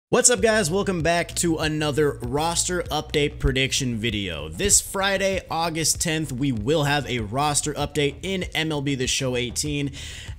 What's up, guys? Welcome back to another roster update prediction video. This Friday, August 10th, we will have a roster update in MLB The Show 18.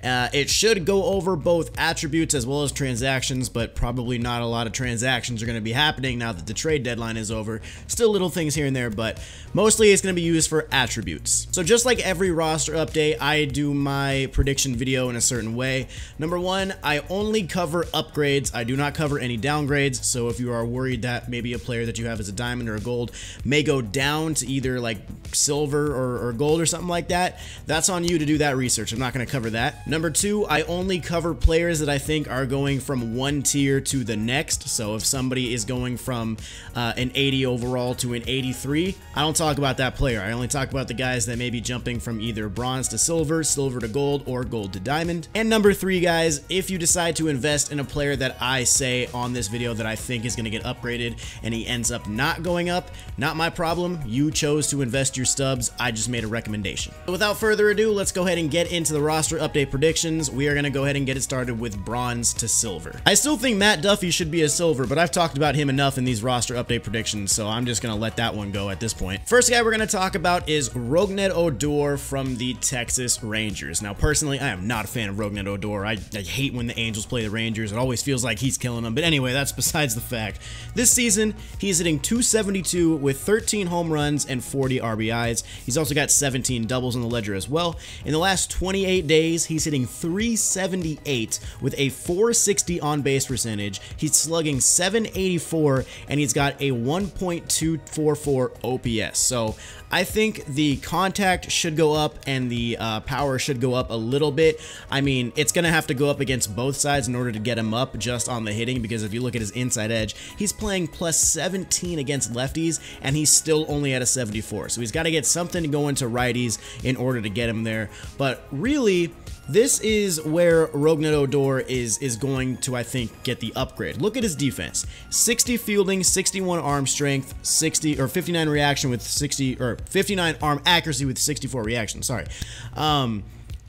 It should go over both attributes as well as transactions, but probably not a lot of transactions are going to be happening now that the trade deadline is over. Still little things here and there, but mostly it's going to be used for attributes. So just like every roster update, I do my prediction video in a certain way. Number one, I only cover upgrades. I do not cover any downgrades. So if you are worried that maybe a player that you have as a diamond or a gold may go down to either like silver or gold or something like that, that's on you to do that research. I'm not going to cover that. Number two, I only cover players that I think are going from one tier to the next. So if somebody is going from an 80 overall to an 83, I don't talk about that player. I only talk about the guys that may be jumping from either bronze to silver, silver to gold, or gold to diamond. And number three, guys, if you decide to invest in a player that I say on this video that I think is going to get upgraded and he ends up not going up, not my problem. You chose to invest your stubs. I just made a recommendation. So without further ado, let's go ahead and get into the roster update predictions. We are going to go ahead and get it started with bronze to silver. I still think Matt Duffy should be a silver, but I've talked about him enough in these roster update predictions, so I'm just going to let that one go at this point. First guy we're going to talk about is Rougned Odor from the Texas Rangers. Now, personally, I am not a fan of Rougned Odor. I hate when the Angels play the Rangers. It always feels like he's killing them, but anyway, that's besides the fact. This season, he's hitting .272 with 13 home runs and 40 RBIs. He's also got 17 doubles on the ledger as well. In the last 28 days, he's hitting .378 with a .460 on-base percentage. He's slugging .784, and he's got a 1.244 OPS. So I think the contact should go up and the power should go up a little bit. I mean, it's going to have to go up against both sides in order to get him up just on the hitting, because if you look at his inside edge, he's playing +17 against lefties, and he's still only at a 74. So he's got to get something going to righties in order to get him there. But really, this is where Rougned Odor is going to, I think, get the upgrade. Look at his defense. 60 fielding, 61 arm strength, 59 reaction with 59 arm accuracy with 64 reaction, sorry.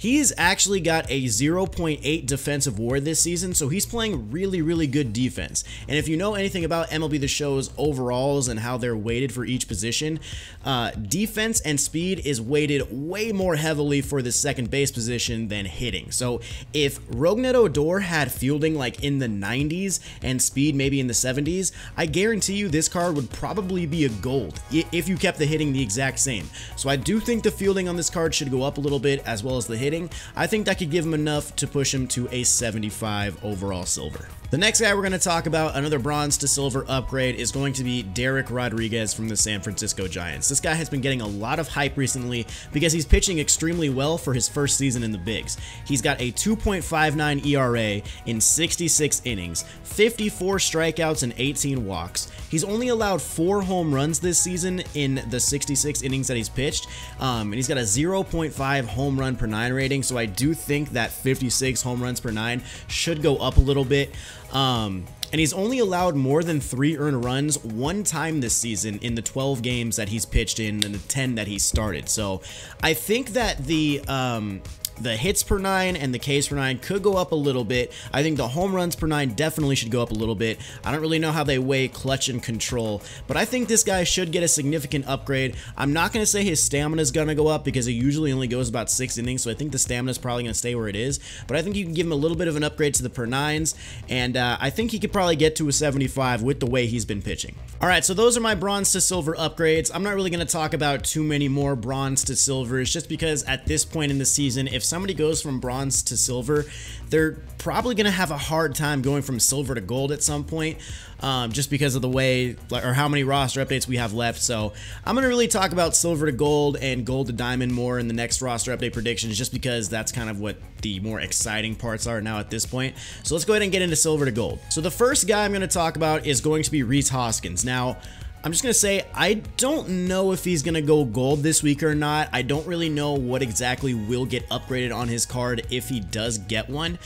He's actually got a 0.8 defensive WAR this season, so he's playing really good defense. And if you know anything about MLB The Show's overalls and how they're weighted for each position, defense and speed is weighted way more heavily for the second base position than hitting. So if Rougned Odor had fielding like in the 90s and speed maybe in the 70s, I guarantee you this card would probably be a gold if you kept the hitting the exact same. So I do think the fielding on this card should go up a little bit, as well as the hitting. I think that could give him enough to push him to a 75 overall silver. The next guy we're going to talk about, another bronze to silver upgrade, is going to be Dereck Rodriguez from the San Francisco Giants. This guy has been getting a lot of hype recently because he's pitching extremely well for his first season in the bigs. He's got a 2.59 ERA in 66 innings, 54 strikeouts, and 18 walks. He's only allowed 4 home runs this season in the 66 innings that he's pitched, and he's got a 0.5 home run per 9 rating, so I do think that 56 home runs per 9 should go up a little bit. And he's only allowed more than 3 earned runs one time this season in the 12 games that he's pitched in and the 10 that he started. So I think that the hits per 9 and the Ks per 9 could go up a little bit. I think the home runs per 9 definitely should go up a little bit. I don't really know how they weigh clutch and control, but I think this guy should get a significant upgrade. I'm not going to say his stamina is going to go up because it usually only goes about 6 innings, so I think the stamina is probably going to stay where it is, but I think you can give him a little bit of an upgrade to the per 9s, and I think he could probably get to a 75 with the way he's been pitching. Alright, so those are my bronze to silver upgrades. I'm not really going to talk about too many more bronze to silvers, just because at this point in the season, if somebody goes from bronze to silver, they're probably going to have a hard time going from silver to gold at some point, just because of the way or how many roster updates we have left. So I'm going to really talk about silver to gold and gold to diamond more in the next roster update predictions, just because that's kind of what the more exciting parts are now at this point. So let's go ahead and get into silver to gold. So the first guy I'm going to talk about is going to be Rhys Hoskins. Now, I'm just going to say, I don't know if he's going to go gold this week or not. I don't really know what exactly will get upgraded on his card if he does get one.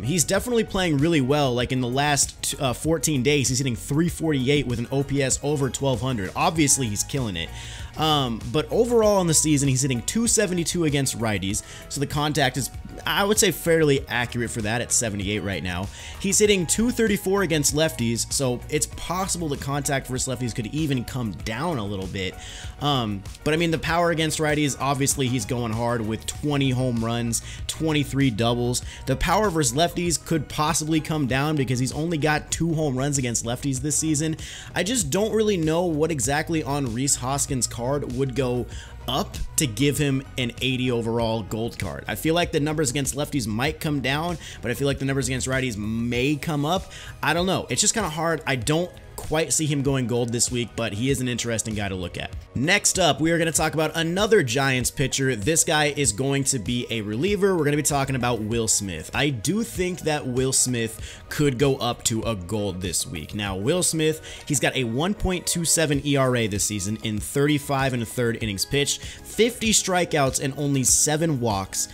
He's definitely playing really well. Like in the last 14 days, he's hitting 348 with an OPS over 1200. Obviously, he's killing it. But overall on the season, he's hitting 272 against righties, so the contact is, I would say, fairly accurate for that at 78 right now. He's hitting 234 against lefties, so it's possible the contact versus lefties could even come down a little bit. But I mean, the power against righties, obviously he's going hard with 20 home runs, 23 doubles. The power versus lefties could possibly come down because he's only got 2 home runs against lefties this season. I just don't really know what exactly on Rhys Hoskins' card would go up to give him an 80 overall gold card. I feel like the numbers against lefties might come down, but I feel like the numbers against righties may come up. I don't know. It's just kind of hard. I don't quite see him going gold this week, but he is an interesting guy to look at. Next up, we are going to talk about another Giants pitcher. This guy is going to be a reliever. We're going to be talking about Will Smith. I do think that Will Smith could go up to a gold this week. Now, Will Smith, he's got a 1.27 ERA this season in 35 1/3 innings pitched, 50 strikeouts, and only 7 walks.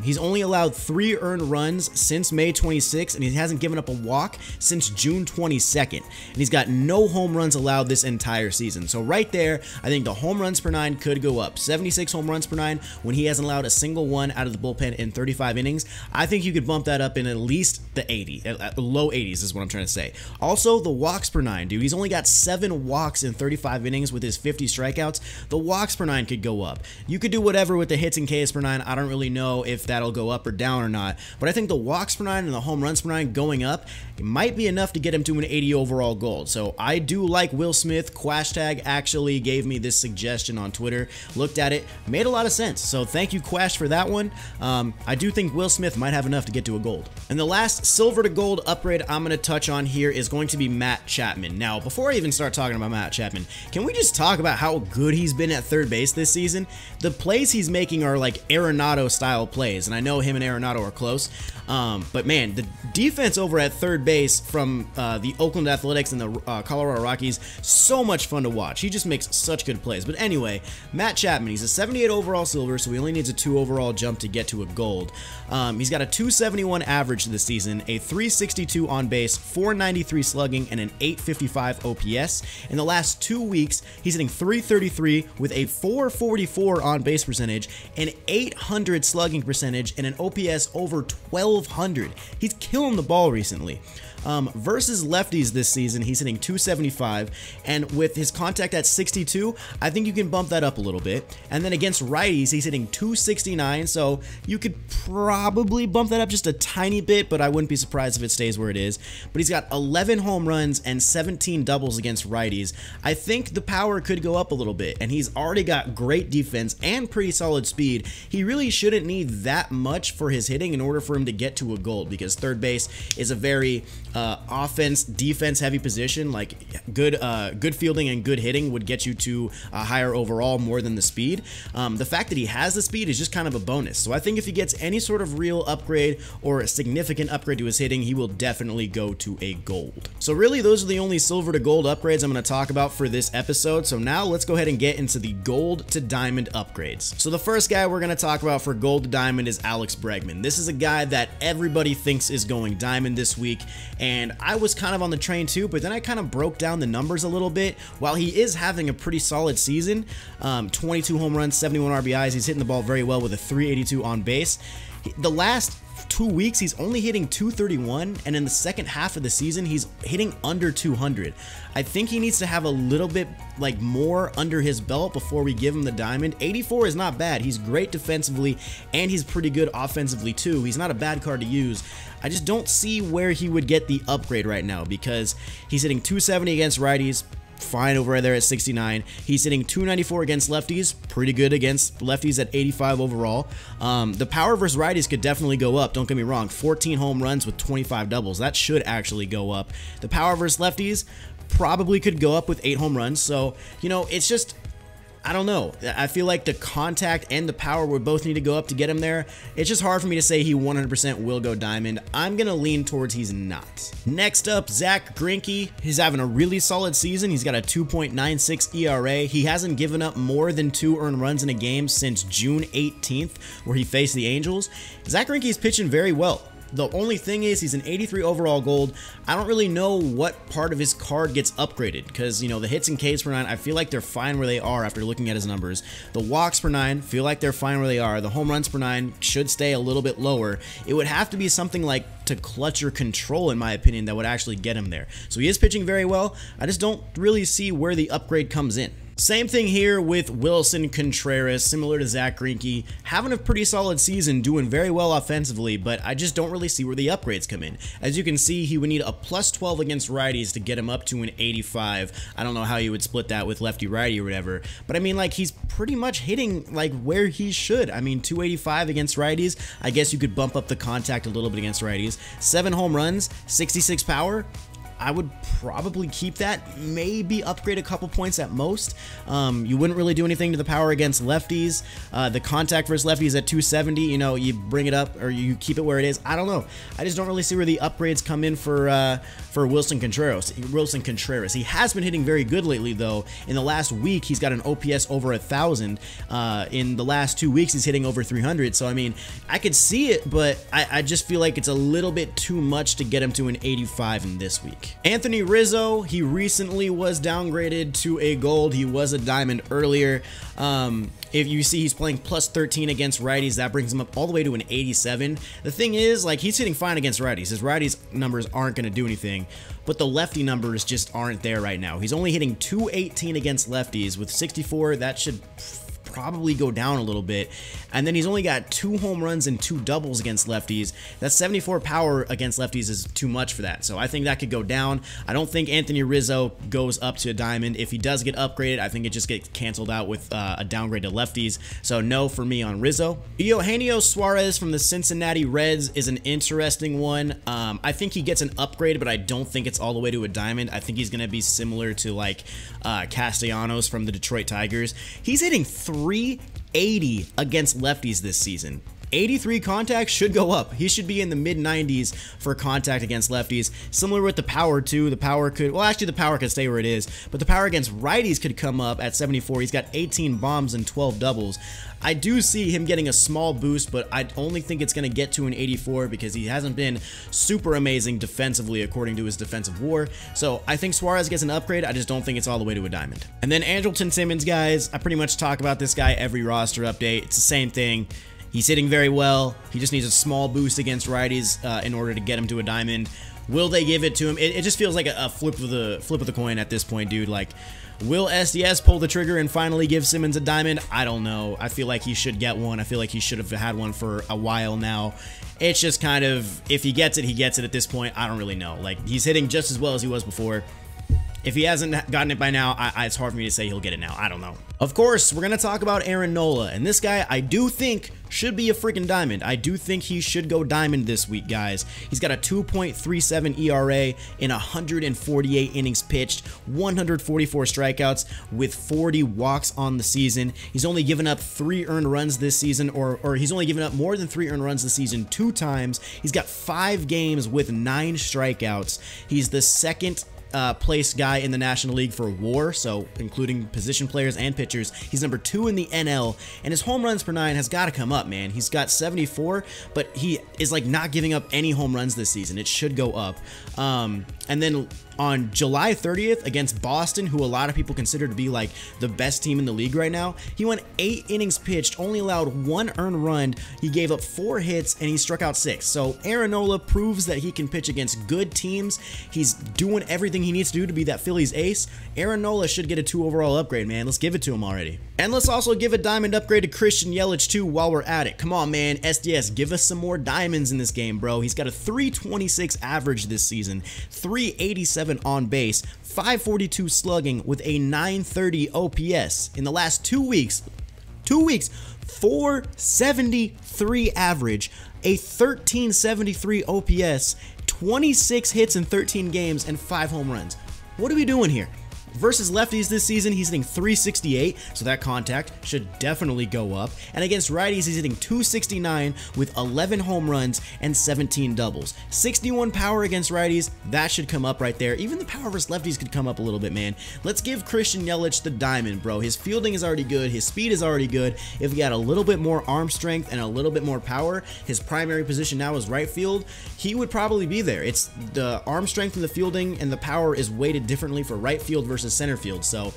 He's only allowed 3 earned runs since May 26th, and he hasn't given up a walk since June 22nd. And he's got no home runs allowed this entire season. So right there, I think the home runs per 9 could go up. 76 home runs per 9 when he hasn't allowed a single one out of the bullpen in 35 innings. I think you could bump that up in at least the 80, low 80s is what I'm trying to say. Also, the walks per 9, dude. He's only got 7 walks in 35 innings with his 50 strikeouts. The walks per 9 could go up. You could do whatever with the hits and Ks per 9. I don't really know if that'll go up or down or not, but I think the walks per 9 and the home runs per 9 going up, it might be enough to get him to an 80 overall gold. So I do like Will Smith. Quashtag actually gave me this suggestion on Twitter. Looked at it, made a lot of sense. So thank you, Quash, for that one. I do think Will Smith might have enough to get to a gold. And the last silver to gold upgrade I'm going to touch on here is going to be Matt Chapman. Now, before I even start talking about Matt Chapman, can we just talk about how good he's been at third base this season? The plays he's making are like Arenado style plays, and I know him and Arenado are close. But man, the defense over at third base from the Oakland Athletics and the Colorado Rockies, so much fun to watch. He just makes such good plays. But anyway, Matt Chapman, he's a 78 overall silver, so he only needs a 2 overall jump to get to a gold. He's got a 271 average this season, a 362 on base, 493 slugging, and an 855 OPS. In the last 2 weeks, he's hitting 333 with a 444 on base percentage, an 800 slugging percentage, and an OPS over 1200. He's killing the ball recently. Versus lefties this season, he's hitting 275, and with his contact at 62, I think you can bump that up a little bit. And then against righties, he's hitting 269, so you could probably bump that up just a tiny bit, but I wouldn't be surprised if it stays where it is. But he's got 11 home runs and 17 doubles against righties. I think the power could go up a little bit, and he's already got great defense and pretty solid speed. He really shouldn't need that much for his hitting in order for him to get to a gold, because third base is a very offense, defense heavy position. Like good fielding and good hitting would get you to a higher overall more than the speed. The fact that he has the speed is just kind of a bonus. So I think if he gets any sort of real upgrade or a significant upgrade to his hitting, he will definitely go to a gold. So really, those are the only silver to gold upgrades I'm going to talk about for this episode. So now let's go ahead and get into the gold to diamond upgrades. So the first guy we're going to talk about for gold to diamond is Alex Bregman. This is a guy that everybody thinks is going diamond this week, and I was kind of on the train too, but then I kind of broke down the numbers a little bit. While he is having a pretty solid season, 22 home runs, 71 RBIs, he's hitting the ball very well with a 382 on base. The last 2 weeks, he's only hitting 231, and in the second half of the season, he's hitting under 200. I think he needs to have a little bit like more under his belt before we give him the diamond. 84 is not bad. He's great defensively, and he's pretty good offensively too. He's not a bad card to use. I just don't see where he would get the upgrade right now, because he's hitting 270 against righties, fine over there at 69. He's hitting 294 against lefties, pretty good against lefties at 85 overall. The power versus righties could definitely go up, don't get me wrong. 14 home runs with 25 doubles, that should actually go up. The power versus lefties probably could go up with 8 home runs. So, you know, it's just, I don't know. I feel like the contact and the power would both need to go up to get him there. It's just hard for me to say he 100% will go diamond. I'm going to lean towards he's not. Next up, Zack Greinke. He's having a really solid season. He's got a 2.96 ERA. He hasn't given up more than 2 earned runs in a game since June 18th, where he faced the Angels. Zack Greinke is pitching very well. The only thing is he's an 83 overall gold. I don't really know what part of his card gets upgraded because, you know, the hits and Ks per 9, I feel like they're fine where they are after looking at his numbers. The walks per 9, feel like they're fine where they are. The home runs per 9 should stay a little bit lower. It would have to be something like to clutch or control, in my opinion, that would actually get him there. So he is pitching very well. I just don't really see where the upgrade comes in. Same thing here with Willson Contreras, similar to Zack Greinke, having a pretty solid season, doing very well offensively, but I just don't really see where the upgrades come in. As you can see, he would need a plus 12 against righties to get him up to an 85. I don't know how you would split that with lefty-righty or whatever, but I mean, like, he's pretty much hitting, like, where he should. I mean, 285 against righties. I guess you could bump up the contact a little bit against righties. 7 home runs, 66 power. I would probably keep that, maybe upgrade a couple points at most. You wouldn't really do anything to the power against lefties. The contact versus lefties at 270, you know, you bring it up or you keep it where it is. I don't know. I just don't really see where the upgrades come in for Willson Contreras. He has been hitting very good lately, though. In the last week, he's got an OPS over 1,000. In the last 2 weeks, he's hitting over 300. So, I mean, I could see it, but I just feel like it's a little bit too much to get him to an 85 in this week. Anthony Rizzo, he recently was downgraded to a gold. He was a diamond earlier. If you see he's playing plus 13 against righties, that brings him up all the way to an 87. The thing is, like, he's hitting fine against righties. His righties numbers aren't going to do anything, but the lefty numbers just aren't there right now. He's only hitting 218 against lefties with 64. That should probably go down a little bit. And then he's only got 2 home runs and 2 doubles against lefties. That 74 power against lefties is too much for that. So I think that could go down. I don't think Anthony Rizzo goes up to a diamond. If he does get upgraded, I think it just gets canceled out with a downgrade to lefties. So no for me on Rizzo. Eugenio Suarez from the Cincinnati Reds is an interesting one. I think he gets an upgrade, but I don't think it's all the way to a diamond. I think he's going to be similar to like Castellanos from the Detroit Tigers. He's hitting 380 against lefties this season. 83 contact should go up. He should be in the mid-90s for contact against lefties. Similar with the power too. The power could, well, actually the power could stay where it is, but the power against righties could come up at 74. He's got 18 bombs and 12 doubles. I do see him getting a small boost, but I only think it's going to get to an 84 because he hasn't been super amazing defensively according to his defensive WAR. So I think Suarez gets an upgrade. I just don't think it's all the way to a diamond. And then Andrelton Simmons, guys, I pretty much talk about this guy every roster update. It's the same thing. He's hitting very well. He just needs a small boost against righties in order to get him to a diamond. Will they give it to him? It just feels like a flip of the coin at this point, dude. Like, will SDS pull the trigger and finally give Simmons a diamond? I don't know. I feel like he should get one. I feel like he should have had one for a while now. It's just kind of, if he gets it, he gets it at this point. I don't really know. Like, he's hitting just as well as he was before. If he hasn't gotten it by now, it's hard for me to say he'll get it now. I don't know. Of course, we're going to talk about Aaron Nola, and this guy I do think should be a freaking diamond. I do think he should go diamond this week, guys. He's got a 2.37 ERA in 148 innings pitched, 144 strikeouts with 40 walks on the season. He's only given up 3 earned runs this season, or he's only given up more than 3 earned runs this season 2 times. He's got 5 games with 9 strikeouts. He's the second place guy in the National League for WAR, so including position players and pitchers. He's number 2 in the NL, and his home runs per 9 has got to come up, man. He's got 74, but he is like not giving up any home runs this season. It should go up. And then on July 30th against Boston, who a lot of people consider to be like the best team in the league right now, he went 8 innings pitched, only allowed 1 earned run. He gave up 4 hits and he struck out 6. So Aaron Nola proves that he can pitch against good teams. He's doing everything he needs to do to be that Phillies ace. Aaron Nola should get a 2 overall upgrade, man. Let's give it to him already. And let's also give a diamond upgrade to Christian Yelich too while we're at it. Come on, man. SDS, give us some more diamonds in this game, bro. He's got a 326 average this season, 387 on base, 542 slugging with a 930 OPS. In the last 2 weeks, 473 average, a 1373 OPS, 26 hits in 13 games, and 5 home runs. What are we doing here? Versus lefties this season, he's hitting 368, so that contact should definitely go up. And against righties, he's hitting 269 with 11 home runs and 17 doubles. 61 power against righties, that should come up right there. Even the power versus lefties could come up a little bit, man. Let's give Christian Yelich the diamond, bro. His fielding is already good. His speed is already good. If he had a little bit more arm strength and a little bit more power, his primary position now is right field, he would probably be there. It's the arm strength and the fielding and the power is weighted differently for right field versus center field. So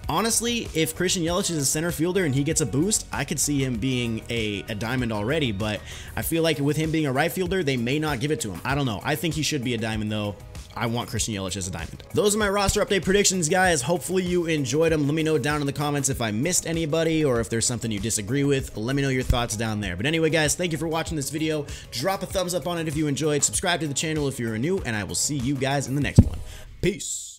honestly, if Christian Yelich is a center fielder and he gets a boost, I could see him being a diamond already, but I feel like with him being a right fielder, they may not give it to him. I don't know. I think he should be a diamond though. I want Christian Yelich as a diamond. Those are my roster update predictions, guys. Hopefully you enjoyed them. Let me know down in the comments if I missed anybody or if there's something you disagree with. Let me know your thoughts down there. But anyway, guys, thank you for watching this video. Drop a thumbs up on it if you enjoyed. Subscribe to the channel if you're new, and I will see you guys in the next one. Peace.